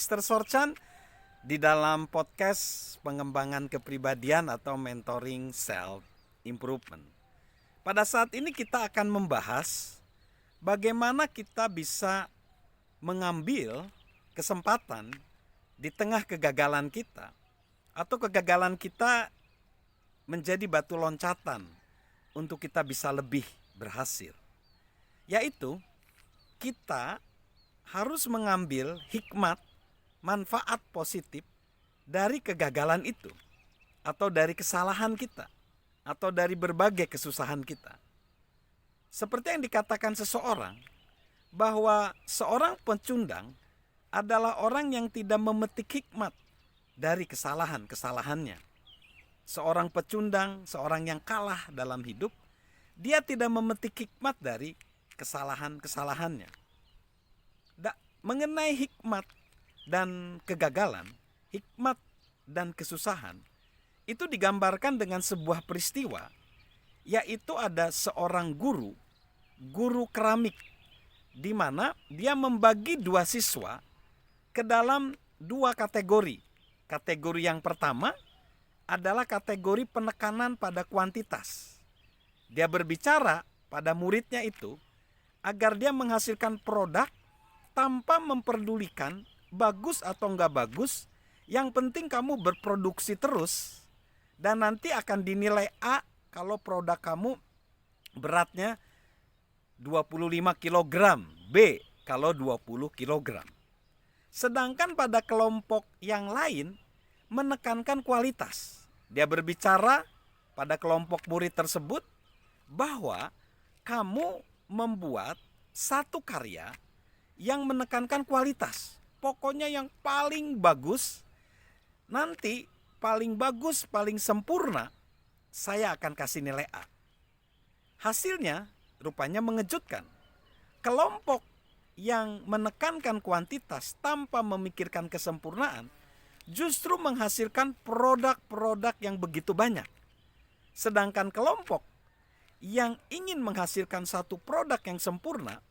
Mr. Sorchan di dalam podcast pengembangan kepribadian atau mentoring self improvement. Pada saat ini kita akan membahas bagaimana kita bisa mengambil kesempatan di tengah kegagalan kita, atau kegagalan kita menjadi batu loncatan untuk kita bisa lebih berhasil. Yaitu kita harus mengambil hikmat, manfaat positif dari kegagalan itu, atau dari kesalahan kita, atau dari berbagai kesusahan kita. Seperti yang dikatakan seseorang, bahwa seorang pecundang adalah orang yang tidak memetik hikmat dari kesalahan-kesalahannya. Seorang pecundang, seorang yang kalah dalam hidup, dia tidak memetik hikmat dari kesalahan-kesalahannya. Mengenai hikmat dan kegagalan, hikmat dan kesusahan, itu digambarkan dengan sebuah peristiwa, yaitu ada seorang guru keramik, di mana dia membagi dua siswa ke dalam dua kategori. Kategori yang pertama adalah kategori penekanan pada kuantitas. Dia berbicara pada muridnya itu agar dia menghasilkan produk tanpa memperdulikan bagus atau enggak bagus. Yang penting kamu berproduksi terus, dan nanti akan dinilai A kalau produk kamu beratnya 25 kg, B kalau 20 kg. Sedangkan pada kelompok yang lain menekankan kualitas. Dia berbicara pada kelompok murid tersebut bahwa kamu membuat satu karya yang menekankan kualitas. Pokoknya yang paling bagus, nanti paling bagus, paling sempurna, saya akan kasih nilai A. Hasilnya rupanya mengejutkan. Kelompok yang menekankan kuantitas tanpa memikirkan kesempurnaan justru menghasilkan produk-produk yang begitu banyak. Sedangkan kelompok yang ingin menghasilkan satu produk yang sempurna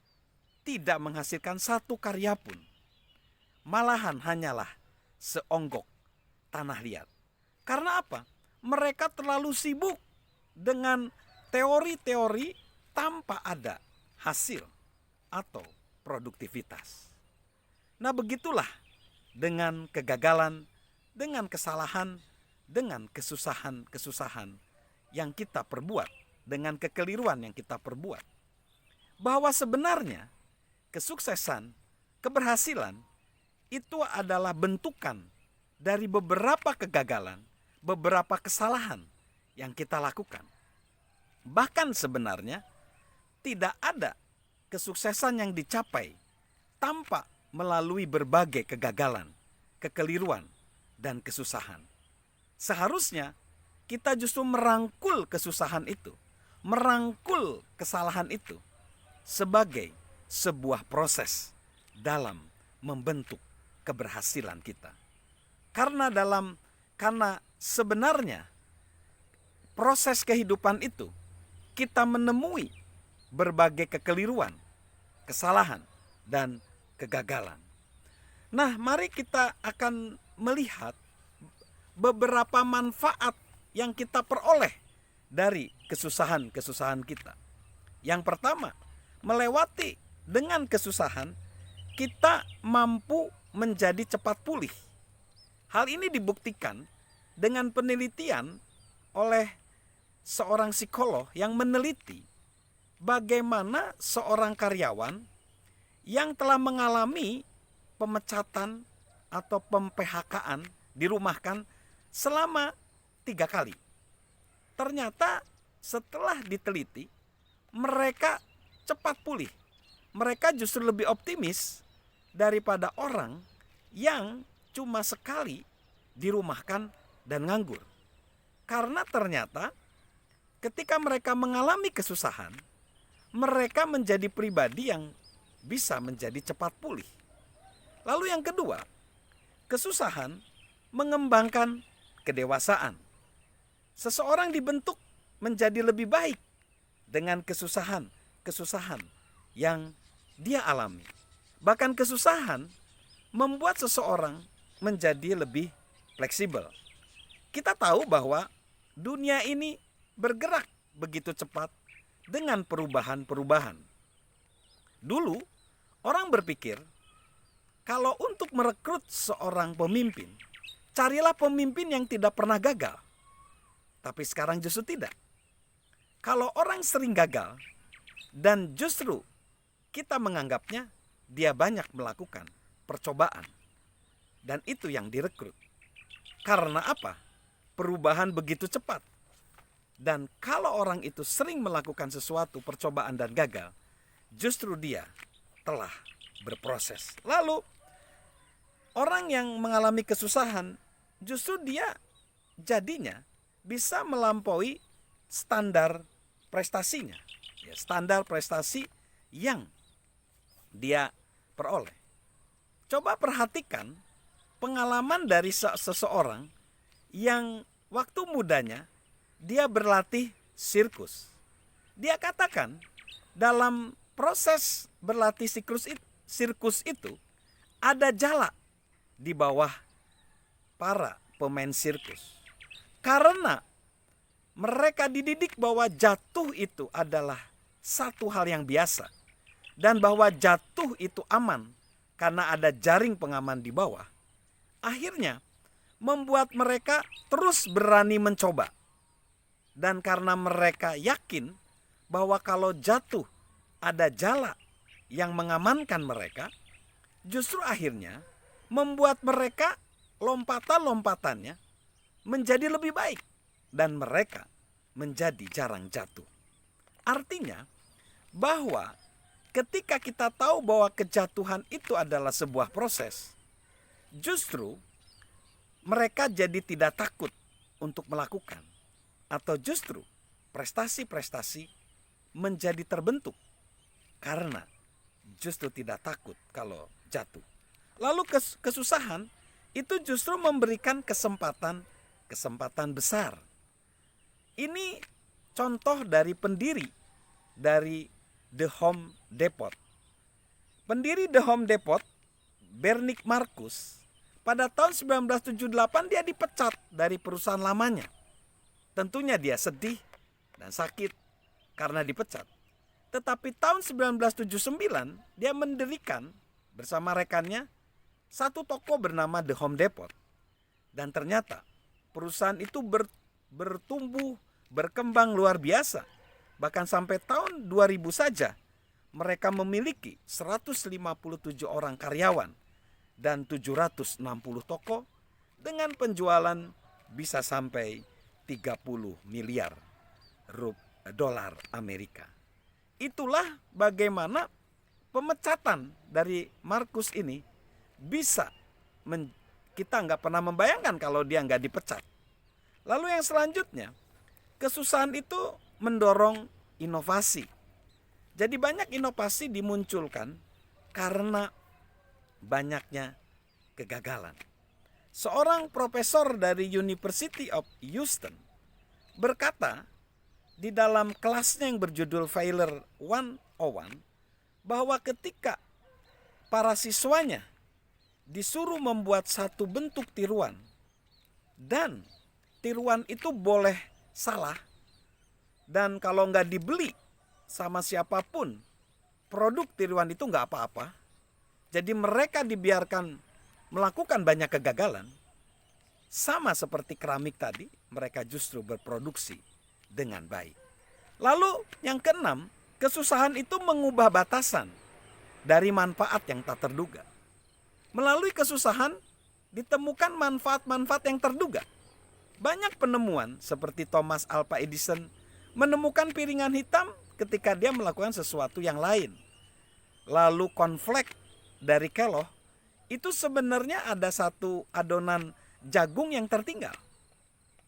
tidak menghasilkan satu karya pun. Malahan hanyalah seonggok tanah liat. Karena apa? Mereka terlalu sibuk dengan teori-teori tanpa ada hasil atau produktivitas. Nah, begitulah dengan kegagalan, dengan kesalahan, dengan kesusahan-kesusahan yang kita perbuat, dengan kekeliruan yang kita perbuat. Bahwa sebenarnya kesuksesan, keberhasilan itu adalah bentukan dari beberapa kegagalan, beberapa kesalahan yang kita lakukan. Bahkan sebenarnya tidak ada kesuksesan yang dicapai tanpa melalui berbagai kegagalan, kekeliruan, dan kesusahan. Seharusnya kita justru merangkul kesusahan itu, merangkul kesalahan itu sebagai sebuah proses dalam membentuk keberhasilan kita. Karena sebenarnya proses kehidupan itu kita menemui berbagai kekeliruan, kesalahan, dan kegagalan. Nah, mari kita akan melihat beberapa manfaat yang kita peroleh dari kesusahan-kesusahan kita. Yang pertama, melewati dengan kesusahan, kita mampu menjadi cepat pulih. Hal ini dibuktikan dengan penelitian oleh seorang psikolog yang meneliti bagaimana seorang karyawan yang telah mengalami pemecatan atau pem-PHK-an, dirumahkan selama 3 kali. Ternyata setelah diteliti, mereka cepat pulih. Mereka justru lebih optimis daripada orang yang cuma sekali dirumahkan dan nganggur. Karena ternyata ketika mereka mengalami kesusahan, mereka menjadi pribadi yang bisa menjadi cepat pulih. Lalu yang kedua, kesusahan mengembangkan kedewasaan. Seseorang dibentuk menjadi lebih baik dengan kesusahan yang dia alami. Bahkan kesusahan membuat seseorang menjadi lebih fleksibel. Kita tahu bahwa dunia ini bergerak begitu cepat dengan perubahan-perubahan. Dulu, orang berpikir kalau untuk merekrut seorang pemimpin, carilah pemimpin yang tidak pernah gagal. Tapi sekarang justru tidak. Kalau orang sering gagal dan justru kita menganggapnya dia banyak melakukan percobaan, dan itu yang direkrut. Karena apa? Perubahan begitu cepat. Dan kalau orang itu sering melakukan sesuatu percobaan dan gagal, justru dia telah berproses. Lalu orang yang mengalami kesusahan, justru dia jadinya bisa melampaui standar prestasinya, ya, standar prestasi yang dia peroleh. Coba perhatikan pengalaman dari seseorang yang waktu mudanya dia berlatih sirkus. Dia katakan dalam proses berlatih sirkus itu ada jala di bawah para pemain sirkus. Karena mereka dididik bahwa jatuh itu adalah satu hal yang biasa. Dan bahwa jatuh itu aman karena ada jaring pengaman di bawah. Akhirnya membuat mereka terus berani mencoba. Dan karena mereka yakin bahwa kalau jatuh ada jala yang mengamankan mereka, justru akhirnya membuat mereka lompatan-lompatannya menjadi lebih baik dan mereka menjadi jarang jatuh. Artinya bahwa ketika kita tahu bahwa kejatuhan itu adalah sebuah proses, justru mereka jadi tidak takut untuk melakukan, atau justru prestasi-prestasi menjadi terbentuk karena justru tidak takut kalau jatuh. Lalu kesusahan itu justru memberikan kesempatan besar. Ini contoh dari pendiri dari The Home Depot. Pendiri The Home Depot, Bernick Marcus, pada tahun 1978 dia dipecat dari perusahaan lamanya. Tentunya dia sedih dan sakit karena dipecat. Tetapi tahun 1979 dia mendirikan bersama rekannya satu toko bernama The Home Depot. Dan ternyata perusahaan itu bertumbuh, berkembang luar biasa. Bahkan sampai tahun 2000 saja mereka memiliki 157 orang karyawan dan 760 toko dengan penjualan bisa sampai 30 miliar dolar Amerika. Itulah bagaimana pemecatan dari Marcus ini bisa kita nggak pernah membayangkan kalau dia nggak dipecat. Lalu yang selanjutnya, kesusahan itu mendorong inovasi. Jadi banyak inovasi dimunculkan karena banyaknya kegagalan. Seorang profesor dari University of Houston berkata di dalam kelasnya yang berjudul Failure 101 bahwa ketika para siswanya disuruh membuat satu bentuk tiruan dan tiruan itu boleh salah, dan kalau nggak dibeli sama siapapun produk tiruan itu nggak apa-apa. Jadi mereka dibiarkan melakukan banyak kegagalan. Sama seperti keramik tadi, mereka justru berproduksi dengan baik. Lalu yang keenam, kesusahan itu mengubah batasan dari manfaat yang tak terduga. Melalui kesusahan ditemukan manfaat-manfaat yang terduga. Banyak penemuan seperti Thomas Alva Edison menemukan piringan hitam ketika dia melakukan sesuatu yang lain. Lalu cornflake dari Kellogg itu sebenarnya ada satu adonan jagung yang tertinggal.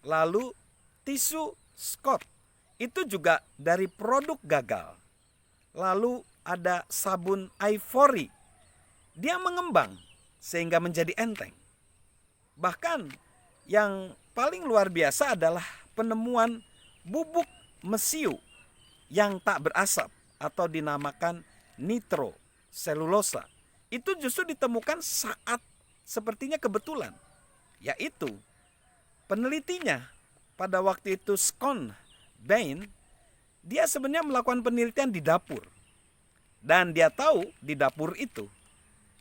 Lalu tisu Scott itu juga dari produk gagal. Lalu ada sabun Ivory, dia mengembang sehingga menjadi enteng. Bahkan yang paling luar biasa adalah penemuan bubuk mesiu yang tak berasap atau dinamakan nitroselulosa itu justru ditemukan saat sepertinya kebetulan, yaitu penelitinya pada waktu itu Scott Bain, dia sebenarnya melakukan penelitian di dapur. Dan dia tahu di dapur itu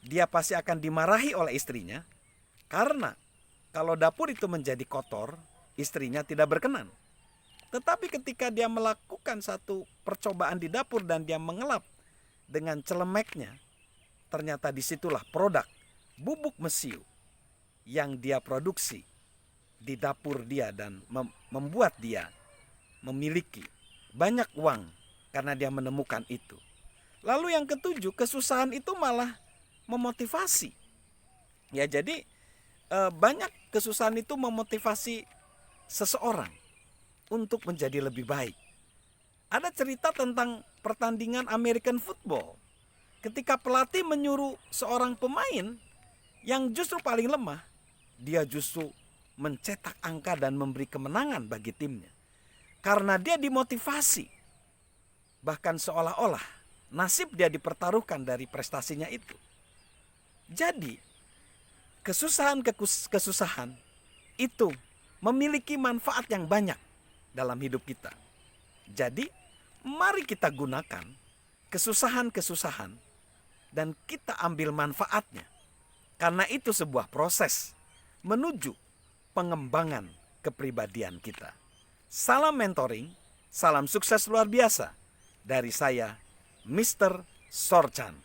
dia pasti akan dimarahi oleh istrinya, karena kalau dapur itu menjadi kotor, istrinya tidak berkenan. Tetapi ketika dia melakukan satu percobaan di dapur dan dia mengelap dengan celemeknya, ternyata disitulah produk bubuk mesiu yang dia produksi di dapur dia dan membuat dia memiliki banyak uang karena dia menemukan itu. Lalu yang ketujuh, kesusahan itu malah memotivasi. Ya, jadi banyak kesusahan itu memotivasi seseorang untuk menjadi lebih baik. Ada cerita tentang pertandingan American football. Ketika pelatih menyuruh seorang pemain yang justru paling lemah, dia justru mencetak angka dan memberi kemenangan bagi timnya. Karena dia dimotivasi. Bahkan seolah-olah nasib dia dipertaruhkan dari prestasinya itu. Jadi, kesusahan itu memiliki manfaat yang banyak dalam hidup kita. Jadi, mari kita gunakan kesusahan-kesusahan dan kita ambil manfaatnya. Karena itu sebuah proses menuju pengembangan kepribadian kita. Salam mentoring, salam sukses luar biasa dari saya, Mr. Sorchan.